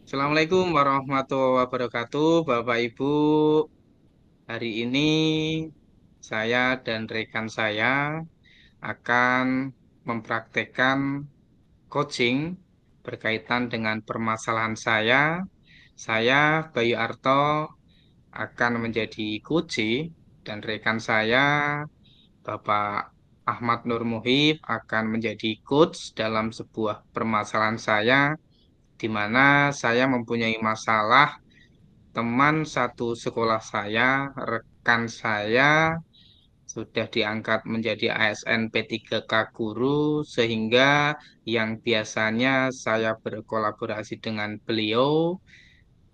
Assalamualaikum warahmatullahi wabarakatuh, Bapak Ibu. Hari ini saya dan rekan saya akan mempraktekkan coaching berkaitan dengan permasalahan saya. Saya, Bayu Arto, akan menjadi coach dan rekan saya, Bapak Ahmad Nur Muhib, akan menjadi coach dalam sebuah permasalahan saya, di mana saya mempunyai masalah. Teman satu sekolah saya, rekan saya, sudah diangkat menjadi ASN P3K guru, sehingga yang biasanya saya berkolaborasi dengan beliau,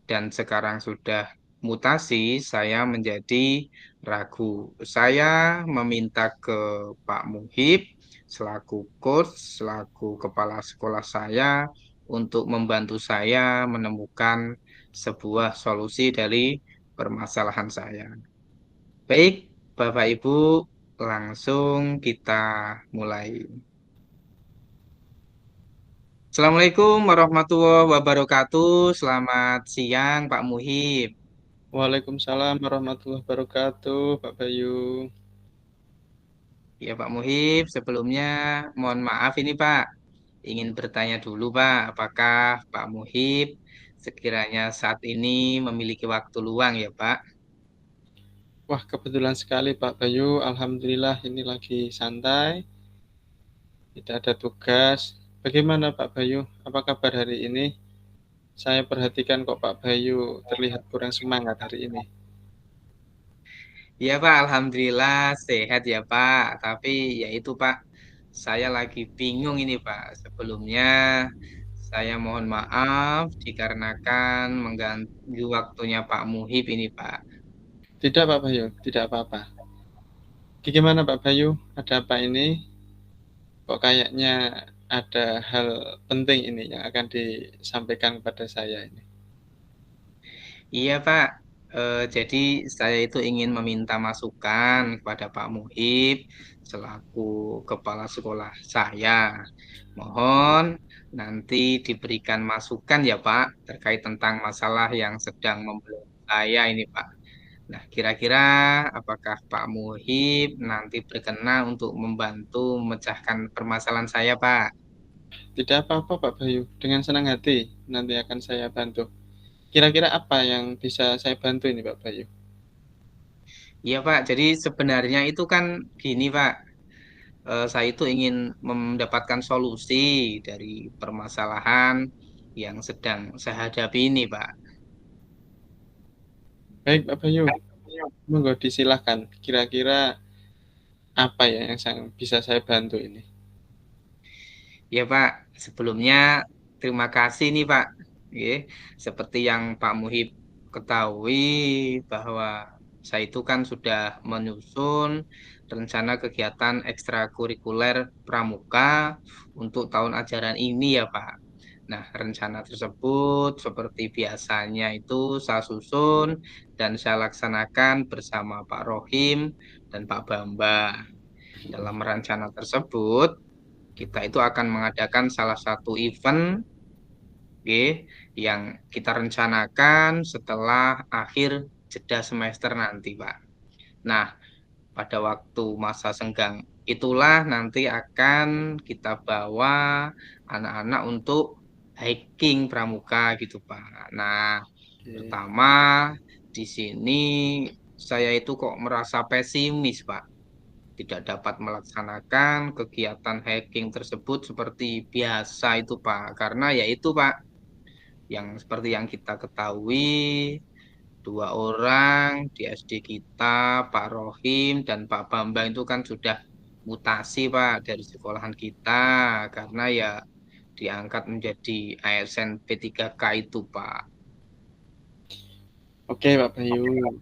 dan sekarang sudah mutasi, saya menjadi ragu. Saya meminta ke Pak Muhib, selaku coach, selaku kepala sekolah saya, untuk membantu saya menemukan sebuah solusi dari permasalahan saya. Baik, Bapak Ibu, langsung kita mulai. Assalamualaikum warahmatullahi wabarakatuh. Selamat siang, Pak Muhib. Waalaikumsalam warahmatullahi wabarakatuh, Pak Bayu. Ya, Pak Muhib, sebelumnya mohon maaf ini Pak. Ingin bertanya dulu Pak, apakah Pak Muhib sekiranya saat ini memiliki waktu luang ya Pak? Wah, kebetulan sekali Pak Bayu. Alhamdulillah ini lagi santai, tidak ada tugas. Bagaimana Pak Bayu? Apa kabar hari ini? Saya perhatikan kok Pak Bayu terlihat kurang semangat hari ini. Ya Pak, Alhamdulillah sehat ya Pak. Tapi ya itu Pak, saya lagi bingung ini Pak. Sebelumnya saya mohon maaf dikarenakan mengganggu waktunya Pak Muhib ini Pak. Tidak Pak Bayu, tidak apa-apa. Gimana Pak Bayu? Ada apa ini? Kok kayaknya ada hal penting ini yang akan disampaikan kepada saya ini. Iya Pak, jadi saya itu ingin meminta masukan kepada Pak Muhib selaku kepala sekolah saya. Mohon nanti diberikan masukan ya Pak terkait tentang masalah yang sedang membelenggu saya ini Pak. Nah, kira-kira apakah Pak Muhib nanti berkenan untuk membantu memecahkan permasalahan saya Pak? Tidak apa-apa Pak Bayu, dengan senang hati nanti akan saya bantu. Kira-kira apa yang bisa saya bantu ini Pak Bayu? Iya Pak, jadi sebenarnya itu kan gini Pak. Saya itu ingin mendapatkan solusi dari permasalahan yang sedang saya hadapi ini, Pak. Baik Pak Bayu, monggo disilahkan. Kira-kira apa ya yang bisa saya bantu ini? Ya, Pak, sebelumnya terima kasih nih, Pak. Oke, seperti yang Pak Muhib ketahui bahwa saya itu kan sudah menyusun rencana kegiatan ekstrakurikuler pramuka untuk tahun ajaran ini ya, Pak. Nah, rencana tersebut seperti biasanya itu saya susun dan saya laksanakan bersama Pak Rohim dan Pak Bambang. Dalam rencana tersebut, kita itu akan mengadakan salah satu event, oke, yang kita rencanakan setelah akhir jeda semester nanti, Pak. Nah, pada waktu masa senggang itulah nanti akan kita bawa anak-anak untuk hiking pramuka gitu, Pak. Nah, Oke. pertama di sini saya itu kok merasa pesimis, Pak. Tidak dapat melaksanakan kegiatan hiking tersebut seperti biasa itu, Pak. Karena ya itu, Pak, yang seperti yang kita ketahui, dua orang di SD kita, Pak Rohim dan Pak Bambang itu kan sudah mutasi, Pak, dari sekolahan kita karena ya diangkat menjadi ASN P3K itu, Pak. Oke Pak Bayu,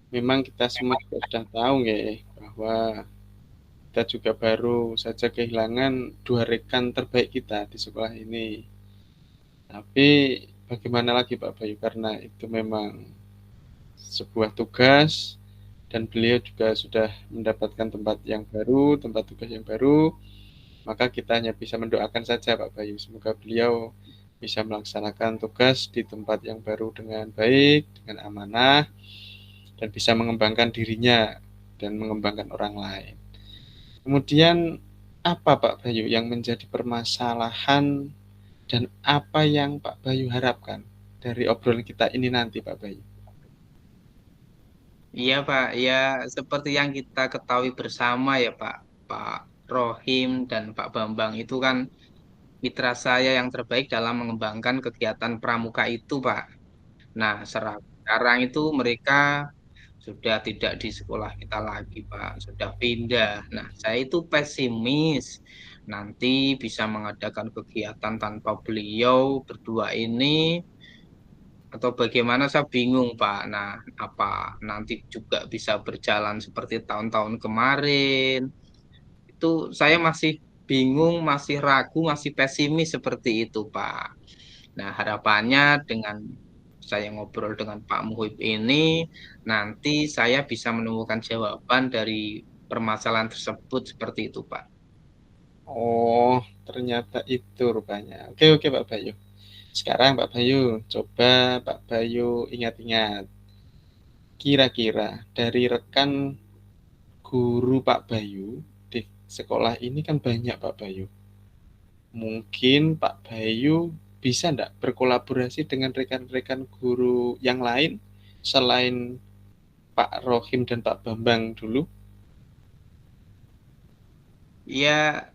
memang kita semua juga sudah tahu ya bahwa kita juga baru saja kehilangan dua rekan terbaik kita di sekolah ini. Tapi bagaimana lagi Pak Bayu, karena itu memang sebuah tugas dan beliau juga sudah mendapatkan tempat yang baru, tempat tugas yang baru, maka kita hanya bisa mendoakan saja Pak Bayu. Semoga beliau bisa melaksanakan tugas di tempat yang baru dengan baik, dengan amanah, dan bisa mengembangkan dirinya dan mengembangkan orang lain. Kemudian apa Pak Bayu yang menjadi permasalahan dan apa yang Pak Bayu harapkan dari obrolan kita ini nanti Pak Bayu? Iya Pak, ya seperti yang kita ketahui bersama ya Pak, Pak Rohim dan Pak Bambang itu kan mitra saya yang terbaik dalam mengembangkan kegiatan pramuka itu Pak. Nah, sekarang itu mereka sudah tidak di sekolah kita lagi Pak, sudah pindah. Nah, saya itu pesimis nanti bisa mengadakan kegiatan tanpa beliau berdua ini atau bagaimana saya bingung Pak. Nah, apa nanti juga bisa berjalan seperti tahun-tahun kemarin? Itu saya masih bingung, masih ragu, masih pesimis seperti itu Pak. Nah, harapannya dengan saya ngobrol dengan Pak Muhib ini, nanti saya bisa menemukan jawaban dari permasalahan tersebut seperti itu Pak. Oh, ternyata itu rupanya. Oke, oke Pak Bayu. Sekarang Pak Bayu, coba Pak Bayu ingat-ingat. Kira-kira dari rekan guru Pak Bayu di sekolah ini kan banyak Pak Bayu. Mungkin Pak Bayu bisa enggak berkolaborasi dengan rekan-rekan guru yang lain selain Pak Rohim dan Pak Bambang dulu? Ya,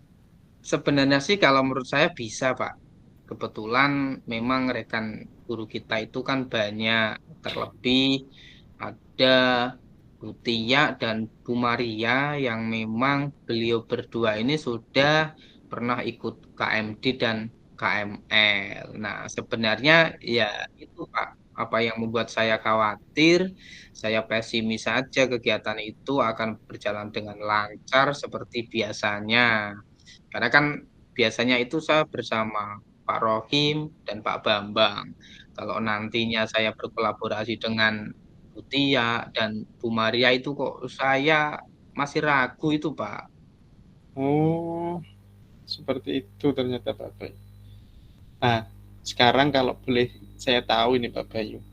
sebenarnya sih kalau menurut saya bisa Pak. Kebetulan memang rekan guru kita itu kan banyak, terlebih ada Bu Tia dan Bu Maria yang memang beliau berdua ini sudah pernah ikut KMD dan KML. Nah, sebenarnya ya itu Pak, apa yang membuat saya khawatir, saya pesimis saja kegiatan itu akan berjalan dengan lancar seperti biasanya. Karena kan biasanya itu saya bersama Pak Rohim dan Pak Bambang. Kalau nantinya saya berkolaborasi dengan Bu Tia dan Bu Maria itu kok saya masih ragu itu Pak. Oh, seperti itu ternyata Pak Bayu. Nah, sekarang kalau boleh saya tahu ini Pak Bayu,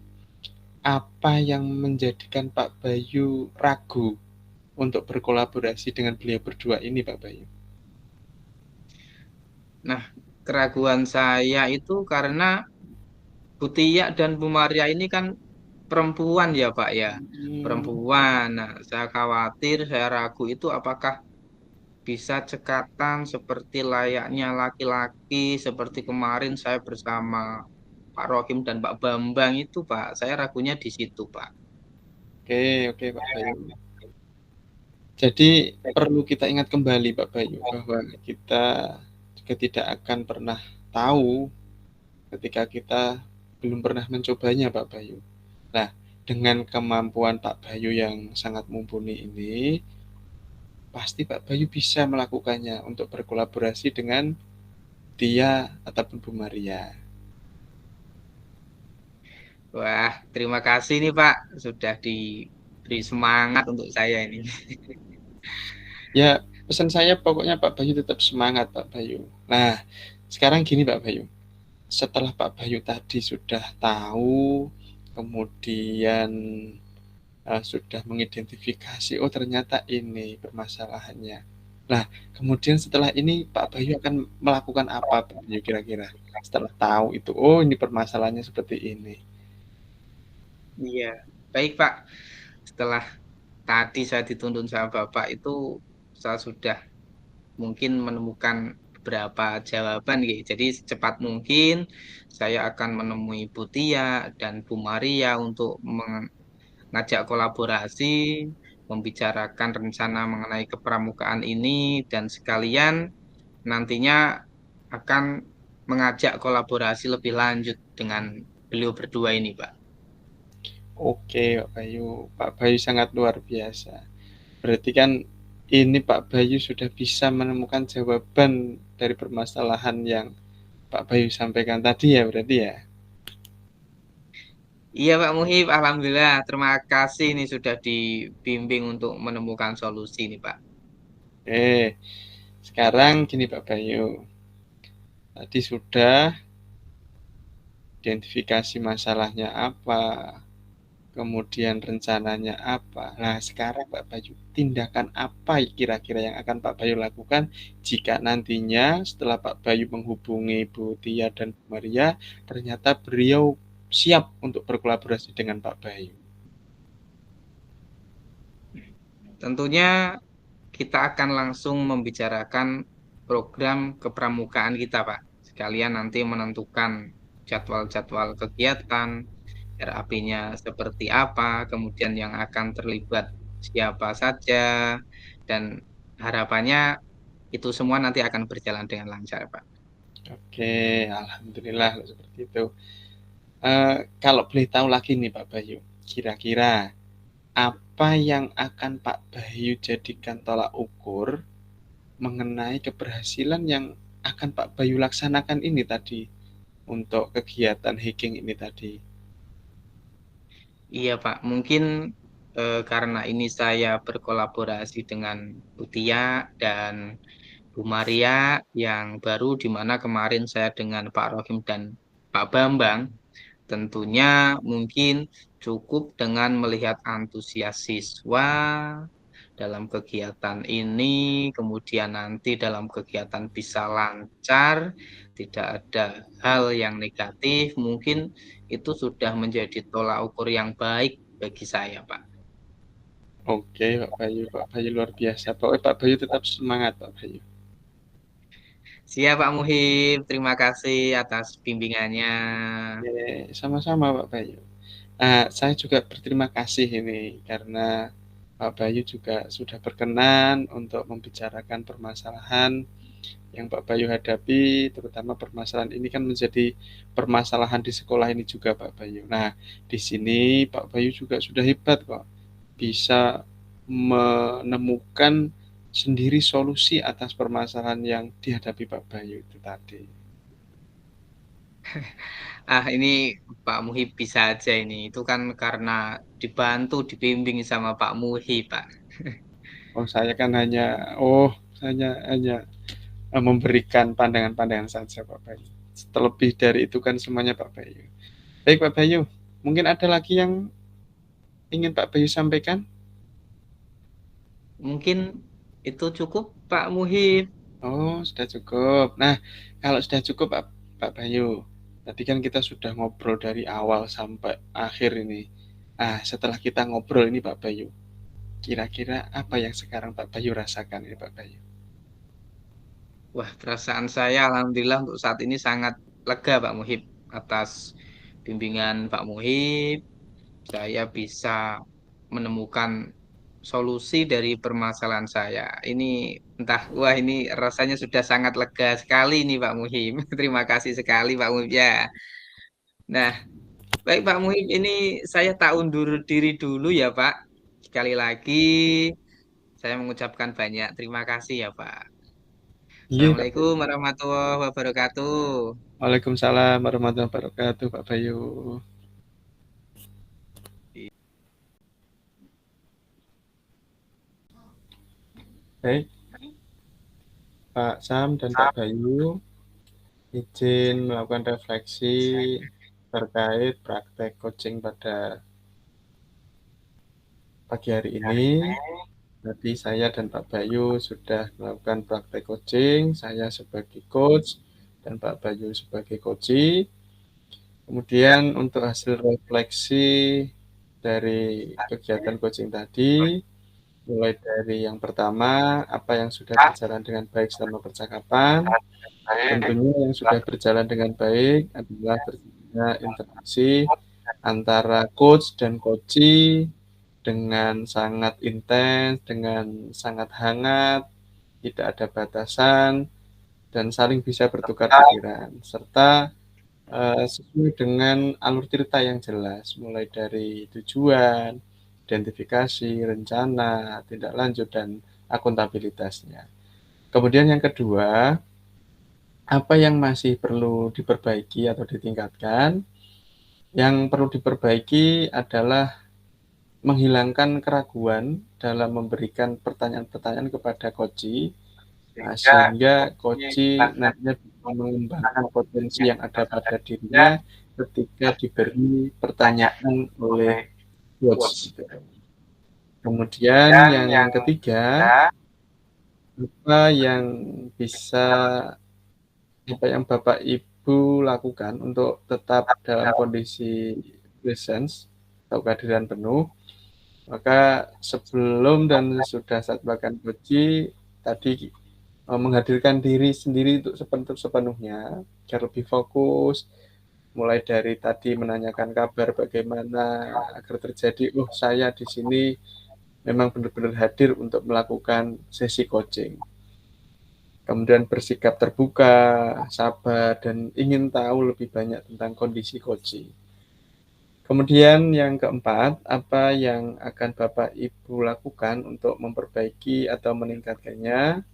apa yang menjadikan Pak Bayu ragu untuk berkolaborasi dengan beliau berdua ini Pak Bayu? Nah, keraguan saya itu karena Bu Tia dan Bu Maria ini kan perempuan ya Pak ya. Hmm, Perempuan. Nah, saya khawatir, saya ragu itu apakah bisa cekatan seperti layaknya laki-laki, seperti kemarin saya bersama Pak Rohim dan Pak Bambang itu, Pak. Saya ragunya di situ, Pak. oke, oke Pak Bayu. Jadi perlu kita ingat kembali Pak Bayu bahwa kita juga tidak akan pernah tahu ketika kita belum pernah mencobanya Pak Bayu. Nah, dengan kemampuan Pak Bayu yang sangat mumpuni ini, pasti Pak Bayu bisa melakukannya untuk berkolaborasi dengan dia ataupun Bu Maria. Wah, terima kasih nih, Pak. Sudah diberi semangat untuk saya ini. Ya, pesan saya pokoknya Pak Bayu tetap semangat Pak Bayu. Nah, sekarang gini Pak Bayu, setelah Pak Bayu tadi sudah tahu, kemudian sudah mengidentifikasi, oh ternyata ini permasalahannya. Nah, kemudian setelah ini Pak Bayu akan melakukan apa Pak Bayu kira-kira? Setelah tahu itu, oh ini permasalahannya seperti ini. Iya, baik, Pak. Setelah tadi saya dituntun sama Bapak itu, saya sudah mungkin menemukan beberapa jawaban gitu. Jadi secepat mungkin saya akan menemui Bu Tia dan Bu Maria untuk ngajak kolaborasi, membicarakan rencana mengenai kepramukaan ini, dan sekalian nantinya akan mengajak kolaborasi lebih lanjut dengan beliau berdua ini, Pak. Oke Pak Bayu sangat luar biasa. Berarti kan ini Pak Bayu sudah bisa menemukan jawaban dari permasalahan yang Pak Bayu sampaikan tadi ya berarti ya. Iya, Pak Muhib, Alhamdulillah. Terima kasih ini sudah dibimbing untuk menemukan solusi nih, Pak. Oke, sekarang gini Pak Bayu. Tadi sudah identifikasi masalahnya apa, kemudian rencananya apa. Nah, sekarang Pak Bayu, tindakan apa kira-kira yang akan Pak Bayu lakukan jika nantinya setelah Pak Bayu menghubungi Bu Tia dan Bu Maria, ternyata beliau siap untuk berkolaborasi dengan Pak Bayu? Tentunya kita akan langsung membicarakan program kepramukaan kita, Pak. Sekalian nanti menentukan jadwal-jadwal kegiatan, RAP-nya seperti apa, kemudian yang akan terlibat siapa saja, dan harapannya itu semua nanti akan berjalan dengan lancar, Pak. Oke, alhamdulillah seperti itu. Kalau boleh tahu lagi nih Pak Bayu, kira-kira apa yang akan Pak Bayu jadikan tolak ukur mengenai keberhasilan yang akan Pak Bayu laksanakan ini tadi untuk kegiatan hiking ini tadi? Iya, Pak. Mungkin karena ini saya berkolaborasi dengan Utia dan Bu Maria yang baru, di mana kemarin saya dengan Pak Rohim dan Pak Bambang. Tentunya mungkin cukup dengan melihat antusias siswa dalam kegiatan ini, kemudian nanti dalam kegiatan bisa lancar, tidak ada hal yang negatif, mungkin itu sudah menjadi tolak ukur yang baik bagi saya, Pak. Oke, Pak Bayu luar biasa. Pokoknya Pak Bayu tetap semangat, Pak Bayu. Siap, Pak Muhib. Terima kasih atas bimbingannya. Oke, sama-sama Pak Bayu. Saya juga berterima kasih ini karena Pak Bayu juga sudah berkenan untuk membicarakan permasalahan yang Pak Bayu hadapi, terutama permasalahan ini kan menjadi permasalahan di sekolah ini juga Pak Bayu. Nah, di sini Pak Bayu juga sudah hebat kok, bisa menemukan sendiri solusi atas permasalahan yang dihadapi Pak Bayu itu tadi. Ini Pak Muhib bisa aja ini. Itu kan karena dibantu, dibimbing sama Pak Muhib, Pak. Oh, saya hanya memberikan pandangan-pandangan saja Pak Bayu. Terlebih dari itu kan semuanya Pak Bayu. Baik Pak Bayu, mungkin ada lagi yang ingin Pak Bayu sampaikan? Mungkin itu cukup, Pak Muhib. Oh, sudah cukup. Nah, kalau sudah cukup Pak Bayu, tadi kan kita sudah ngobrol dari awal sampai akhir ini. Setelah kita ngobrol ini Pak Bayu, kira-kira apa yang sekarang Pak Bayu rasakan ini Pak Bayu? Wah, perasaan saya alhamdulillah untuk saat ini sangat lega, Pak Muhib. Atas bimbingan Pak Muhib, saya bisa menemukan solusi dari permasalahan saya. Ini entah, wah ini rasanya sudah sangat lega sekali nih Pak Muhib. Terima kasih sekali Pak Muhib ya. Nah, baik Pak Muhib, ini saya tak undur diri dulu ya Pak. Sekali lagi saya mengucapkan banyak terima kasih ya Pak. Iya Pak Assalamualaikum Bayu. warahmatullahi wabarakatuh. Waalaikumsalam warahmatullahi wabarakatuh Pak Bayu. Baik, Pak Sam dan Pak Bayu, izin melakukan refleksi terkait praktek coaching pada pagi hari ini. Tadi saya dan Pak Bayu sudah melakukan praktek coaching, saya sebagai coach dan Pak Bayu sebagai coachee. Kemudian untuk hasil refleksi dari kegiatan coaching tadi, mulai dari yang pertama, apa yang sudah berjalan dengan baik selama percakapan. Tentunya yang sudah berjalan dengan baik adalah terjadinya interaksi antara coach dan coachee dengan sangat intens, dengan sangat hangat, tidak ada batasan, dan saling bisa bertukar pikiran, serta sesuai dengan alur cerita yang jelas, mulai dari tujuan, identifikasi, rencana, tindak lanjut, dan akuntabilitasnya. Kemudian yang kedua, apa yang masih perlu diperbaiki atau ditingkatkan? Yang perlu diperbaiki adalah menghilangkan keraguan dalam memberikan pertanyaan-pertanyaan kepada coachee, sehingga coachee nantinya bisa mengembangkan potensi yang ada pada dirinya ketika diberi pertanyaan oleh coach. Gitu. Kemudian yang ketiga, apa yang bisa apa yang Bapak Ibu lakukan untuk tetap dalam kondisi presence atau kehadiran penuh, maka sebelum dan sesudah saat bahkan uji tadi menghadirkan diri sendiri untuk sepenuhnya agar lebih fokus, mulai dari tadi menanyakan kabar bagaimana agar terjadi, oh saya di sini memang benar-benar hadir untuk melakukan sesi coaching. Kemudian bersikap terbuka, sabar, dan ingin tahu lebih banyak tentang kondisi coaching. Kemudian yang keempat, apa yang akan Bapak Ibu lakukan untuk memperbaiki atau meningkatkannya?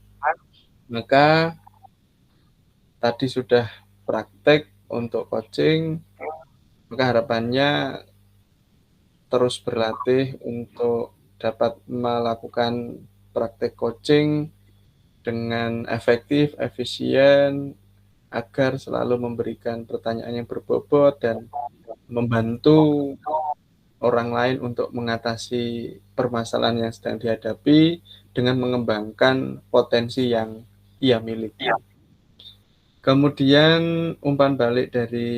Maka tadi sudah praktek untuk coaching, maka harapannya terus berlatih untuk dapat melakukan praktek coaching dengan efektif, efisien, agar selalu memberikan pertanyaan yang berbobot dan membantu orang lain untuk mengatasi permasalahan yang sedang dihadapi dengan mengembangkan potensi yang ia miliki. Kemudian umpan balik dari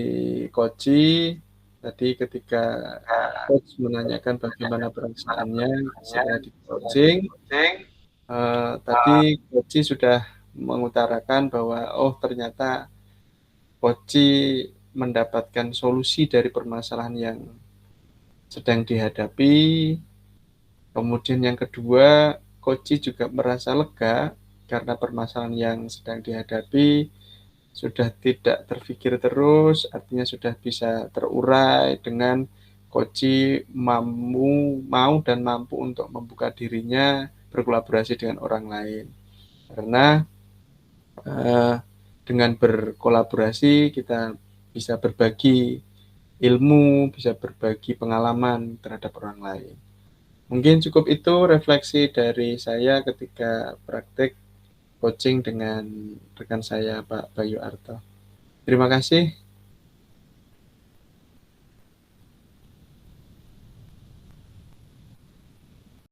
Koji tadi ketika coach menanyakan bagaimana perasaannya setelah di coaching, tadi Koji sudah mengutarakan bahwa oh ternyata Koji mendapatkan solusi dari permasalahan yang sedang dihadapi. Kemudian yang kedua, Koji juga merasa lega karena permasalahan yang sedang dihadapi sudah tidak terpikir terus, artinya sudah bisa terurai dengan Koji mau dan mampu untuk membuka dirinya berkolaborasi dengan orang lain. Karena dengan berkolaborasi kita bisa berbagi ilmu, bisa berbagi pengalaman terhadap orang lain. Mungkin cukup itu refleksi dari saya ketika praktek coaching dengan rekan saya Pak Bayu Arto. Terima kasih.